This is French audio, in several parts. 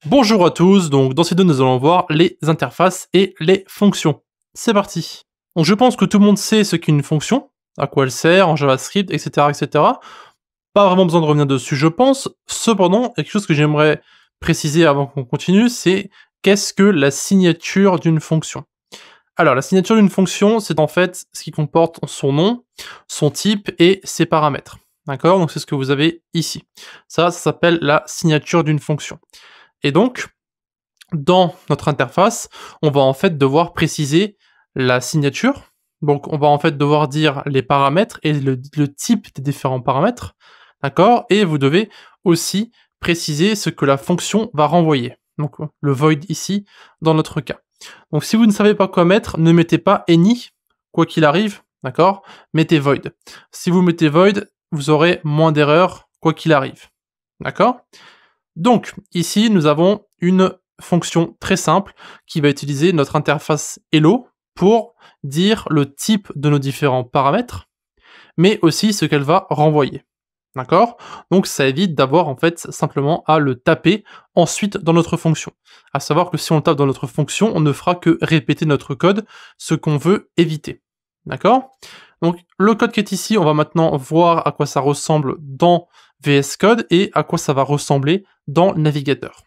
Bonjour à tous, donc dans ces deux nous allons voir les interfaces et les fonctions. C'est parti. Donc je pense que tout le monde sait ce qu'est une fonction, à quoi elle sert en JavaScript, etc., etc. Pas vraiment besoin de revenir dessus je pense. Cependant, quelque chose que j'aimerais préciser avant qu'on continue, c'est qu'est-ce que la signature d'une fonction? Alors la signature d'une fonction, c'est en fait ce qui comporte son nom, son type et ses paramètres. D'accord? Donc c'est ce que vous avez ici. Ça s'appelle la signature d'une fonction. Et donc, dans notre interface, on va en fait devoir préciser la signature. Donc on va en fait devoir dire les paramètres et le type des différents paramètres, d'accord? Et vous devez aussi préciser ce que la fonction va renvoyer. Donc le void ici, dans notre cas. Donc si vous ne savez pas quoi mettre, ne mettez pas any, quoi qu'il arrive, d'accord? Mettez void. Si vous mettez void, vous aurez moins d'erreurs, quoi qu'il arrive. D'accord? Donc, ici, nous avons une fonction très simple qui va utiliser notre interface Hello pour dire le type de nos différents paramètres, mais aussi ce qu'elle va renvoyer. D'accord? Donc ça évite d'avoir en fait simplement à le taper ensuite dans notre fonction. À savoir que si on le tape dans notre fonction, on ne fera que répéter notre code, ce qu'on veut éviter. D'accord? Donc le code qui est ici, on va maintenant voir à quoi ça ressemble dans VS Code et à quoi ça va ressembler dans le navigateur.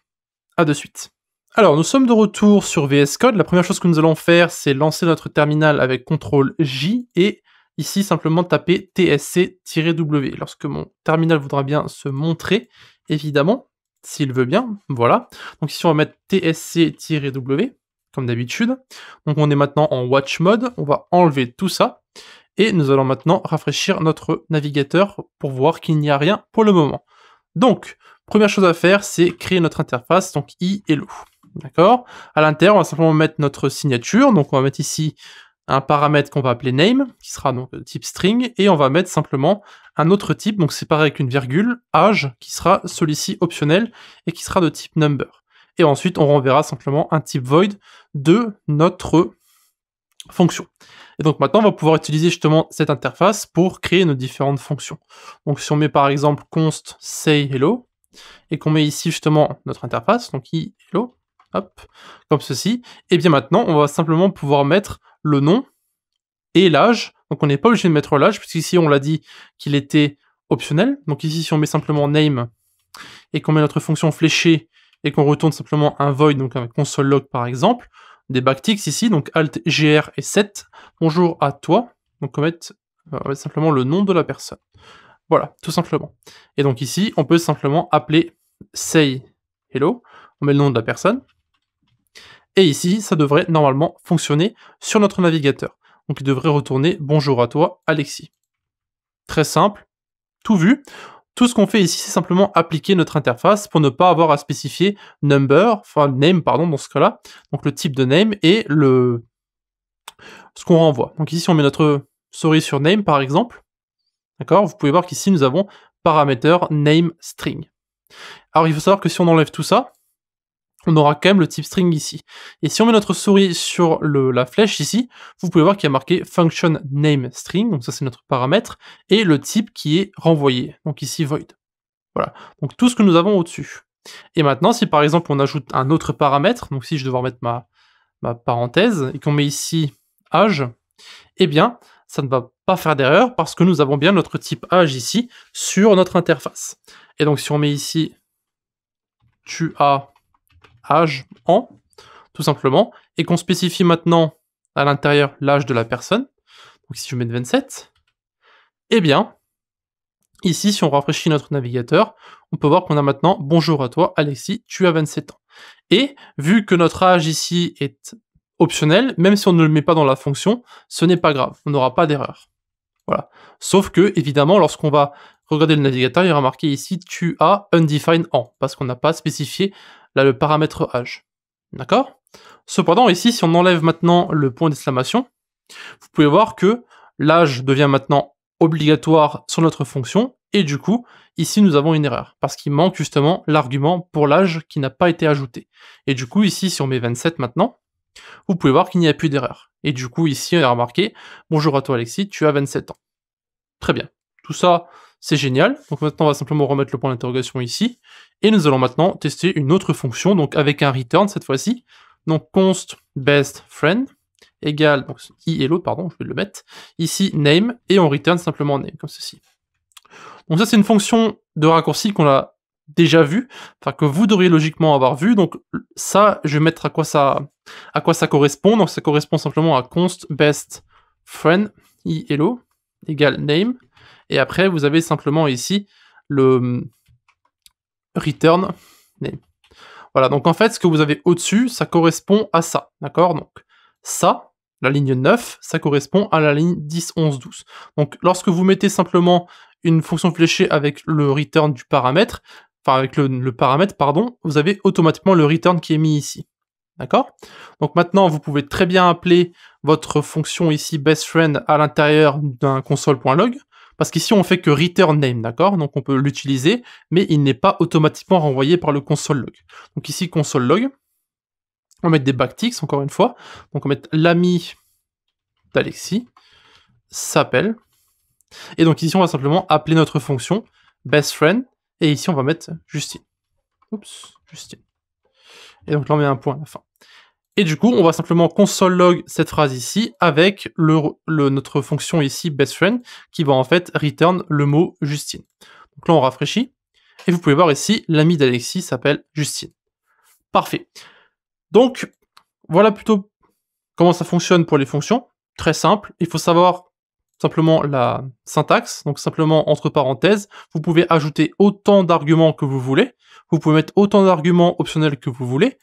A de suite. Alors nous sommes de retour sur VS Code. La première chose que nous allons faire, c'est lancer notre terminal avec CTRL-J et ici simplement taper tsc-w. Lorsque mon terminal voudra bien se montrer, évidemment, s'il veut bien, voilà. Donc ici on va mettre tsc-w, comme d'habitude. Donc on est maintenant en watch mode, on va enlever tout ça. Et nous allons maintenant rafraîchir notre navigateur pour voir qu'il n'y a rien pour le moment. Donc, première chose à faire, c'est créer notre interface, donc hello. D'accord? À l'intérieur, on va simplement mettre notre signature. Donc, on va mettre ici un paramètre qu'on va appeler name, qui sera donc de type string, et on va mettre simplement un autre type, donc séparé avec une virgule, âge, qui sera celui-ci optionnel, et qui sera de type number. Et ensuite, on renverra simplement un type void de notre fonction. Et donc maintenant, on va pouvoir utiliser justement cette interface pour créer nos différentes fonctions. Donc si on met par exemple const say hello, et qu'on met ici justement notre interface, donc hello, hop, comme ceci, et bien maintenant, on va simplement pouvoir mettre le nom et l'âge. Donc on n'est pas obligé de mettre l'âge, puisqu'ici on l'a dit qu'il était optionnel. Donc ici, si on met simplement name, et qu'on met notre fonction fléchée, et qu'on retourne simplement un void, donc avec console log par exemple, des backticks ici, donc alt gr et 7, bonjour à toi, donc on va mettre simplement le nom de la personne. Voilà, tout simplement. Et donc ici, on peut simplement appeler say hello, on met le nom de la personne, et ici, ça devrait normalement fonctionner sur notre navigateur. Donc il devrait retourner bonjour à toi, Alexis. Très simple, tout vu. Tout ce qu'on fait ici, c'est simplement appliquer notre interface pour ne pas avoir à spécifier name, pardon, dans ce cas-là, donc le type de name et ce qu'on renvoie. Donc ici, on met notre souris sur name, par exemple, d'accord? Vous pouvez voir qu'ici, nous avons paramètre name string. Alors, il faut savoir que si on enlève tout ça, on aura quand même le type string ici. Et si on met notre souris sur la flèche ici, vous pouvez voir qu'il y a marqué function name string, donc ça c'est notre paramètre, et le type qui est renvoyé, donc ici void. Voilà, donc tout ce que nous avons au-dessus. Et maintenant, si par exemple on ajoute un autre paramètre, donc si je devais remettre ma parenthèse, et qu'on met ici âge, eh bien, ça ne va pas faire d'erreur parce que nous avons bien notre type âge ici sur notre interface. Et donc si on met ici tu as âge en, tout simplement, et qu'on spécifie maintenant à l'intérieur l'âge de la personne, donc si je mets 27, eh bien, ici, si on rafraîchit notre navigateur, on peut voir qu'on a maintenant « Bonjour à toi, Alexis, tu as 27 ans ». Et vu que notre âge ici est optionnel, même si on ne le met pas dans la fonction, ce n'est pas grave, on n'aura pas d'erreur. Voilà. Sauf que, évidemment, lorsqu'on va regarder le navigateur, il y aura marqué ici « Tu as undefined en », parce qu'on n'a pas spécifié là le paramètre âge. D'accord? Cependant, ici, si on enlève maintenant le point d'exclamation, vous pouvez voir que l'âge devient maintenant obligatoire sur notre fonction, et du coup, ici nous avons une erreur, parce qu'il manque justement l'argument pour l'âge qui n'a pas été ajouté. Et du coup, ici, si on met 27 maintenant, vous pouvez voir qu'il n'y a plus d'erreur. Et du coup, ici, on a remarqué « Bonjour à toi Alexis, tu as 27 ans ». Très bien. Tout ça, C'est génial. Donc maintenant, on va simplement remettre le point d'interrogation ici. Et nous allons maintenant tester une autre fonction, donc avec un return cette fois-ci. Donc const best friend égale, donc i et l'autre, pardon, je vais le mettre, ici name, et on return simplement name, comme ceci. Donc ça, c'est une fonction de raccourci qu'on a déjà vue, enfin que vous devriez logiquement avoir vu. Donc ça, je vais mettre à quoi ça correspond. Donc ça correspond simplement à const best friend, i hello, égale name, et après vous avez simplement ici le return name. Voilà, donc en fait, ce que vous avez au-dessus, ça correspond à ça, d'accord? Donc ça, la ligne 9, ça correspond à la ligne 10, 11, 12. Donc lorsque vous mettez simplement une fonction fléchée avec le return du paramètre, enfin avec le paramètre, pardon, vous avez automatiquement le return qui est mis ici. D'accord? Donc maintenant, vous pouvez très bien appeler votre fonction ici bestFriend à l'intérieur d'un console.log, parce qu'ici on fait que return name, d'accord? Donc on peut l'utiliser, mais il n'est pas automatiquement renvoyé par le console.log. Donc ici console.log, on va mettre des backticks encore une fois. Donc on va mettre l'ami d'Alexis s'appelle, et donc ici on va simplement appeler notre fonction bestFriend, et ici on va mettre Justine. Oups, Justine. Et donc là on met un point à la fin. Et du coup, on va simplement console log cette phrase ici avec notre fonction ici bestFriend qui va en fait return le mot Justine. Donc là, on rafraîchit et vous pouvez voir ici, l'ami d'Alexis s'appelle Justine. Parfait. Donc, voilà plutôt comment ça fonctionne pour les fonctions. Très simple. Il faut savoir simplement la syntaxe. Donc simplement entre parenthèses, vous pouvez ajouter autant d'arguments que vous voulez. Vous pouvez mettre autant d'arguments optionnels que vous voulez.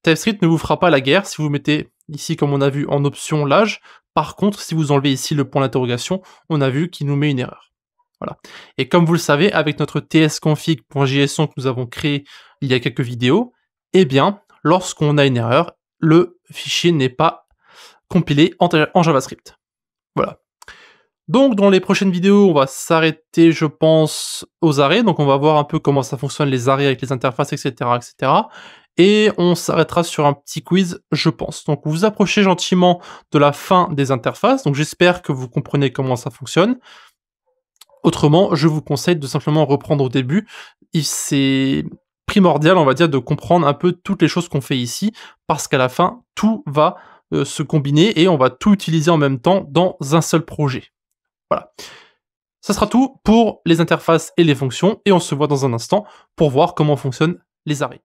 TypeScript ne vous fera pas la guerre si vous mettez ici, comme on a vu, en option l'âge. Par contre, si vous enlevez ici le point d'interrogation, on a vu qu'il nous met une erreur. Voilà. Et comme vous le savez, avec notre tsconfig.json que nous avons créé il y a quelques vidéos, eh bien, lorsqu'on a une erreur, le fichier n'est pas compilé en JavaScript. Voilà. Donc, dans les prochaines vidéos, on va s'arrêter, je pense, aux arrêts. Donc, on va voir un peu comment ça fonctionne, les arrêts avec les interfaces, etc., etc. Et on s'arrêtera sur un petit quiz, je pense. Donc vous vous approchez gentiment de la fin des interfaces, donc j'espère que vous comprenez comment ça fonctionne. Autrement, je vous conseille de simplement reprendre au début. C'est primordial, on va dire, de comprendre un peu toutes les choses qu'on fait ici, parce qu'à la fin, tout va se combiner et on va tout utiliser en même temps dans un seul projet. Voilà. Ça sera tout pour les interfaces et les fonctions, et on se voit dans un instant pour voir comment fonctionnent les arrêts.